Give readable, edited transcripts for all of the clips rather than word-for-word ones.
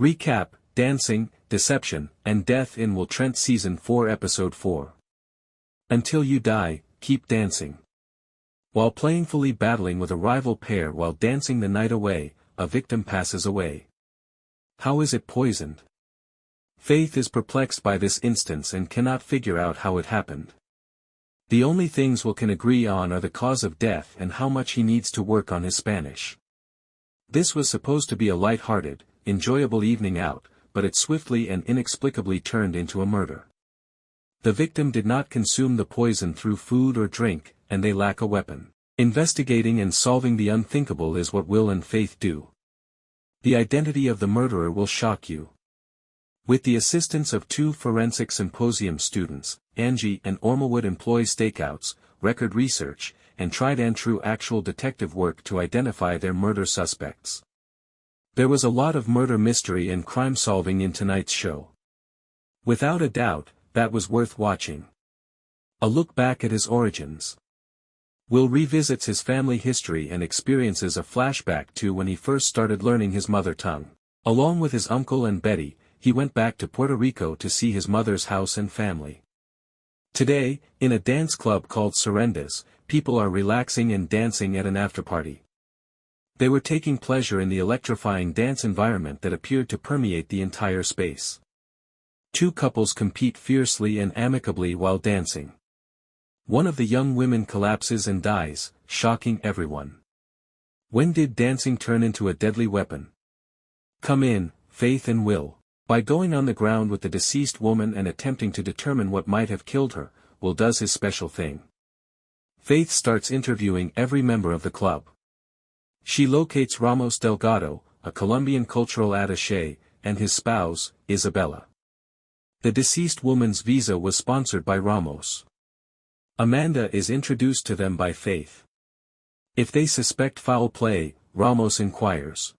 Recap: Dancing, Deception, and Death in Will Trent Season 4 Episode 4. Until you die, keep dancing. While playingfully battling with a rival pair while dancing the night away, a victim passes away. How is it poisoned? Faith is perplexed by this instance and cannot figure out how it happened. The only things Will can agree on are the cause of death and how much he needs to work on his Spanish. This was supposed to be a light-hearted, enjoyable evening out, but it swiftly and inexplicably turned into a murder. The victim did not consume the poison through food or drink, and they lack a weapon. Investigating and solving the unthinkable is what Will and Faith do. The identity of the murderer will shock you. With the assistance of two forensic symposium students, Angie and Ormewood employ stakeouts, record research, and tried-and-true actual detective work to identify their murder suspects. There was a lot of murder mystery and crime solving in tonight's show. Without a doubt, that was worth watching. A look back at his origins. Will revisits his family history and experiences a flashback to when he first started learning his mother tongue. Along with his uncle and Betty, he went back to Puerto Rico to see his mother's house and family. Today, in a dance club called Serendas, people are relaxing and dancing at an afterparty. They were taking pleasure in the electrifying dance environment that appeared to permeate the entire space. Two couples compete fiercely and amicably while dancing. One of the young women collapses and dies, shocking everyone. When did dancing turn into a deadly weapon? Come in, Faith and Will. By going on the ground with the deceased woman and attempting to determine what might have killed her, Will does his special thing. Faith starts interviewing every member of the club. She locates Ramos Delgado, a Colombian cultural attaché, and his spouse, Isabella. The deceased woman's visa was sponsored by Ramos. Amanda is introduced to them by Faith. If they suspect foul play, Ramos inquires.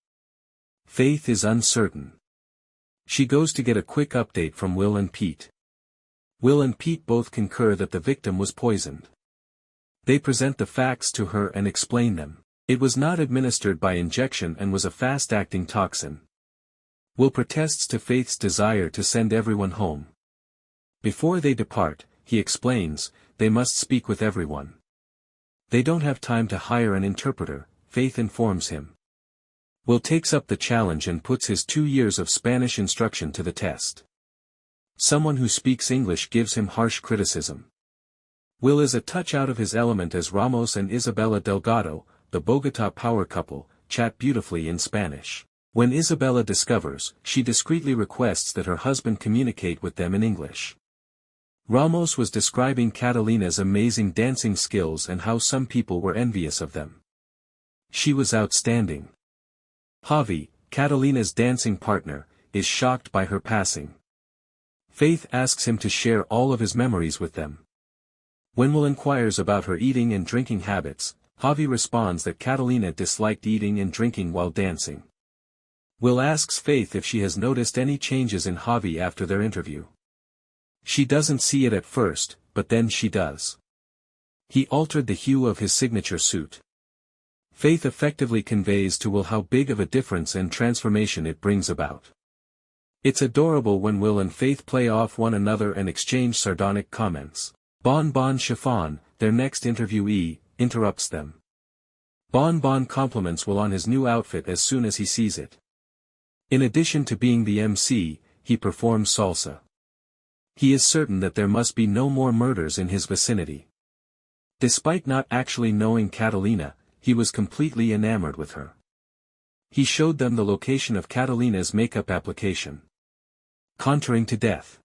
Faith is uncertain. She goes to get a quick update from Will and Pete. Will and Pete both concur that the victim was poisoned. They present the facts to her and explain them. It was not administered by injection and was a fast-acting toxin. Will protests to Faith's desire to send everyone home. Before they depart, he explains, they must speak with everyone. They don't have time to hire an interpreter, Faith informs him. Will takes up the challenge and puts his 2 years of Spanish instruction to the test. Someone who speaks English gives him harsh criticism. Will is a touch out of his element as Ramos and Isabella Delgado, the Bogotá power couple, chat beautifully in Spanish. When Isabella discovers, she discreetly requests that her husband communicate with them in English. Ramos was describing Catalina's amazing dancing skills and how some people were envious of them. She was outstanding. Javi, Catalina's dancing partner, is shocked by her passing. Faith asks him to share all of his memories with them. When Will inquires about her eating and drinking habits, Javi responds that Catalina disliked eating and drinking while dancing. Will asks Faith if she has noticed any changes in Javi after their interview. She doesn't see it at first, but then she does. He altered the hue of his signature suit. Faith effectively conveys to Will how big of a difference and transformation it brings about. It's adorable when Will and Faith play off one another and exchange sardonic comments. Bon Bon Chiffon, their next interviewee, interrupts them. Bon Bon compliments Will on his new outfit as soon as he sees it. In addition to being the MC, he performs salsa. He is certain that there must be no more murders in his vicinity. Despite not actually knowing Catalina, he was completely enamored with her. He showed them the location of Catalina's makeup application. Contouring to death.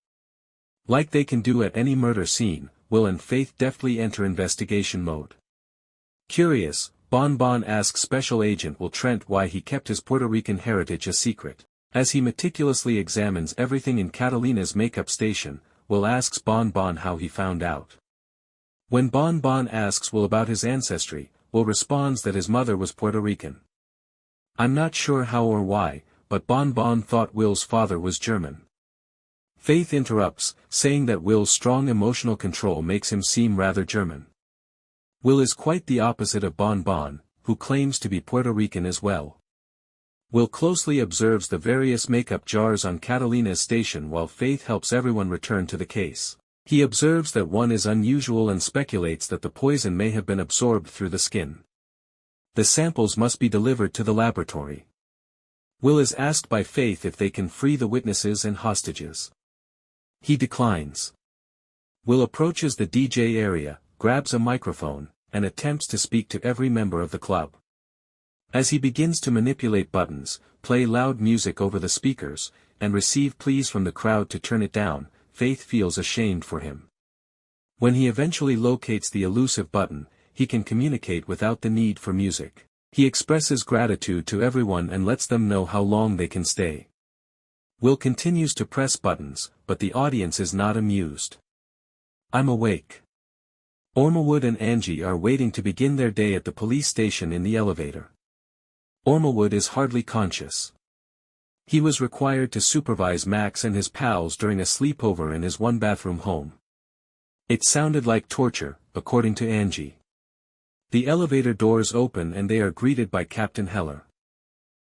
Like they can do at any murder scene, Will and Faith deftly enter investigation mode. Curious, Bon Bon asks Special Agent Will Trent why he kept his Puerto Rican heritage a secret. As he meticulously examines everything in Catalina's makeup station, Will asks Bon Bon how he found out. When Bon Bon asks Will about his ancestry, Will responds that his mother was Puerto Rican. I'm not sure how or why, but Bon Bon thought Will's father was German. Faith interrupts, saying that Will's strong emotional control makes him seem rather German. Will is quite the opposite of Bon Bon, who claims to be Puerto Rican as well. Will closely observes the various makeup jars on Catalina's station while Faith helps everyone return to the case. He observes that one is unusual and speculates that the poison may have been absorbed through the skin. The samples must be delivered to the laboratory. Will is asked by Faith if they can free the witnesses and hostages. He declines. Will approaches the DJ area, grabs a microphone, and attempts to speak to every member of the club. As he begins to manipulate buttons, play loud music over the speakers, and receive pleas from the crowd to turn it down, Faith feels ashamed for him. When he eventually locates the elusive button, he can communicate without the need for music. He expresses gratitude to everyone and lets them know how long they can stay. Will continues to press buttons, but the audience is not amused. I'm awake. Ormewood and Angie are waiting to begin their day at the police station in the elevator. Ormewood is hardly conscious. He was required to supervise Max and his pals during a sleepover in his one-bathroom home. It sounded like torture, according to Angie. The elevator doors open and they are greeted by Captain Heller.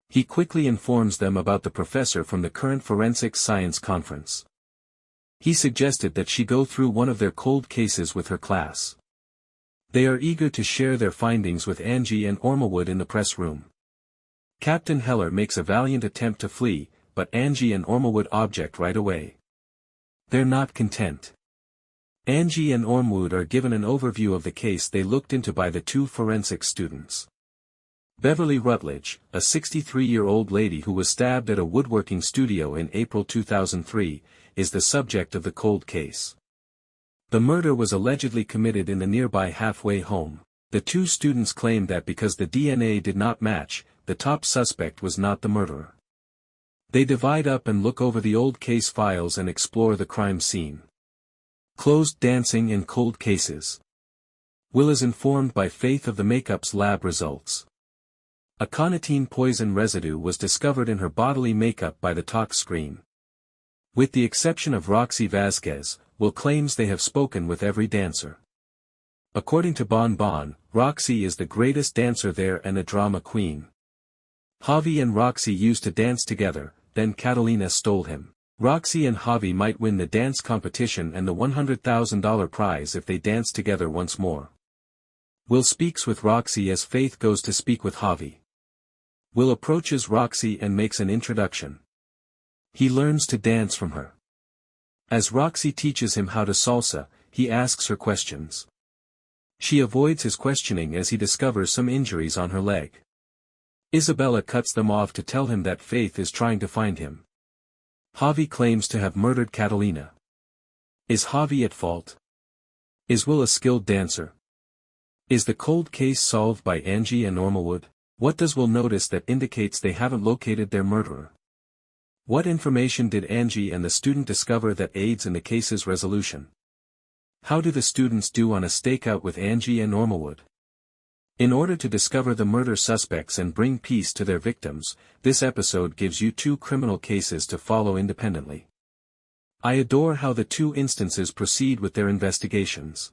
He quickly informs them about the professor from the current forensic science conference. He suggested that she go through one of their cold cases with her class. They are eager to share their findings with Angie and Ormewood in the press room. Captain Heller makes a valiant attempt to flee, but Angie and Ormewood object right away. They're not content. Angie and Ormewood are given an overview of the case they looked into by the two forensic students. Beverly Rutledge, a 63-year-old lady who was stabbed at a woodworking studio in April 2003, is the subject of the cold case. The murder was allegedly committed in the nearby halfway home. The two students claimed that because the DNA did not match, the top suspect was not the murderer. They divide up and look over the old case files and explore the crime scene. Closed dancing in cold cases. Will is informed by Faith of the makeup's lab results. A carnitine poison residue was discovered in her bodily makeup by the talk screen. With the exception of Roxy Vasquez, Will claims they have spoken with every dancer. According to Bon Bon, Roxy is the greatest dancer there and a drama queen. Javi and Roxy used to dance together, then Catalina stole him. Roxy and Javi might win the dance competition and the $100,000 prize if they dance together once more. Will speaks with Roxy as Faith goes to speak with Javi. Will approaches Roxy and makes an introduction. He learns to dance from her. As Roxy teaches him how to salsa, he asks her questions. She avoids his questioning as he discovers some injuries on her leg. Isabella cuts them off to tell him that Faith is trying to find him. Javi claims to have murdered Catalina. Is Javi at fault? Is Will a skilled dancer? Is the cold case solved by Angie and Ormewood? What does Will notice that indicates they haven't located their murderer? What information did Angie and the student discover that aids in the case's resolution? How do the students do on a stakeout with Angie and Ormewood? In order to discover the murder suspects and bring peace to their victims, this episode gives you two criminal cases to follow independently. I adore how the two instances proceed with their investigations.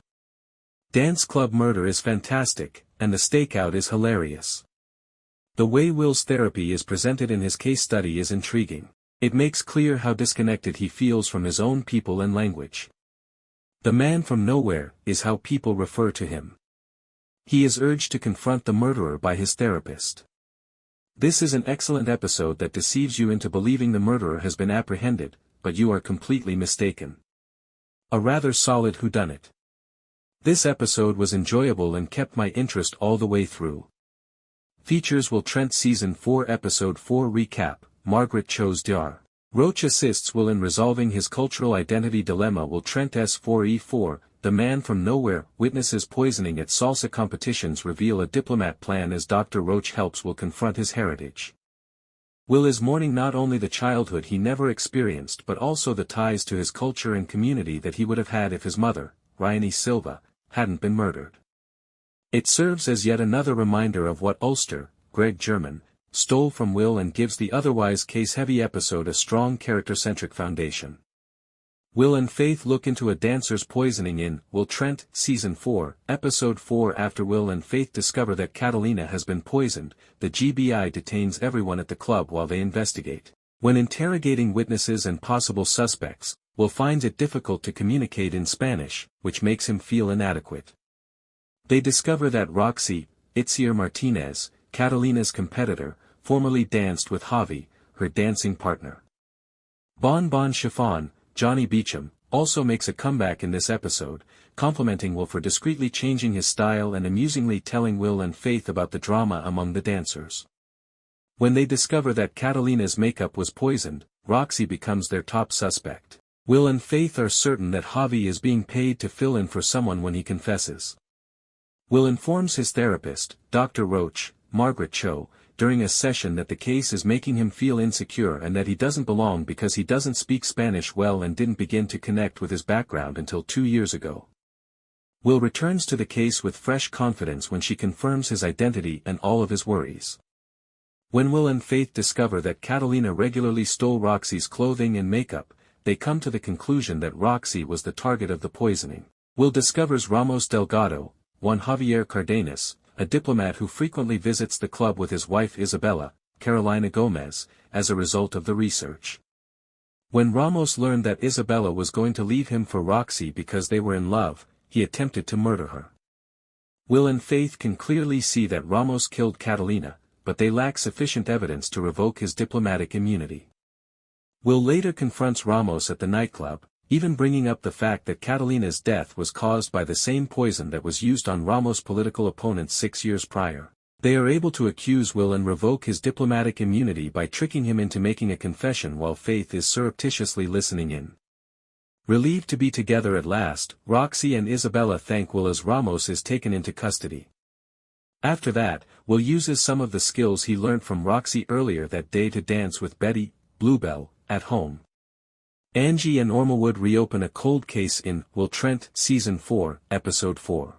Dance club murder is fantastic, and the stakeout is hilarious. The way Will's therapy is presented in his case study is intriguing. It makes clear how disconnected he feels from his own people and language. The man from nowhere is how people refer to him. He is urged to confront the murderer by his therapist. This is an excellent episode that deceives you into believing the murderer has been apprehended, but you are completely mistaken. A rather solid whodunit. This episode was enjoyable and kept my interest all the way through. Features Will Trent Season 4 Episode 4 Recap, Margaret Chose Dar. Roach assists Will in resolving his cultural identity dilemma. Will Trent S4E4, the man from nowhere, witnesses poisoning at salsa competitions reveal a diplomat plan as Dr. Roach helps Will confront his heritage. Will is mourning not only the childhood he never experienced but also the ties to his culture and community that he would have had if his mother, Ryanie Silva, hadn't been murdered. It serves as yet another reminder of what Ulster, Greg German, stole from Will and gives the otherwise case-heavy episode a strong character-centric foundation. Will and Faith look into a dancer's poisoning in Will Trent, Season 4, Episode 4. After Will and Faith discover that Catalina has been poisoned, the GBI detains everyone at the club while they investigate. When interrogating witnesses and possible suspects, Will finds it difficult to communicate in Spanish, which makes him feel inadequate. They discover that Roxy, Itziar Martinez, Catalina's competitor, formerly danced with Javi, her dancing partner. Bon Bon Chiffon, Johnny Beecham, also makes a comeback in this episode, complimenting Will for discreetly changing his style and amusingly telling Will and Faith about the drama among the dancers. When they discover that Catalina's makeup was poisoned, Roxy becomes their top suspect. Will and Faith are certain that Javi is being paid to fill in for someone when he confesses. Will informs his therapist, Dr. Roach, Margaret Cho, during a session that the case is making him feel insecure and that he doesn't belong because he doesn't speak Spanish well and didn't begin to connect with his background until 2 years ago. Will returns to the case with fresh confidence when she confirms his identity and all of his worries. When Will and Faith discover that Catalina regularly stole Roxy's clothing and makeup, they come to the conclusion that Roxy was the target of the poisoning. Will discovers Ramos Delgado, one Javier Cardenas, a diplomat who frequently visits the club with his wife Isabella, Carolina Gomez, as a result of the research. When Ramos learned that Isabella was going to leave him for Roxy because they were in love, he attempted to murder her. Will and Faith can clearly see that Ramos killed Catalina, but they lack sufficient evidence to revoke his diplomatic immunity. Will later confronts Ramos at the nightclub, even bringing up the fact that Catalina's death was caused by the same poison that was used on Ramos' political opponents 6 years prior. They are able to accuse Will and revoke his diplomatic immunity by tricking him into making a confession while Faith is surreptitiously listening in. Relieved to be together at last, Roxy and Isabella thank Will as Ramos is taken into custody. After that, Will uses some of the skills he learned from Roxy earlier that day to dance with Betty, Bluebell, at home. Angie and Ormewood reopen a cold case in Will Trent, Season 4, Episode 4.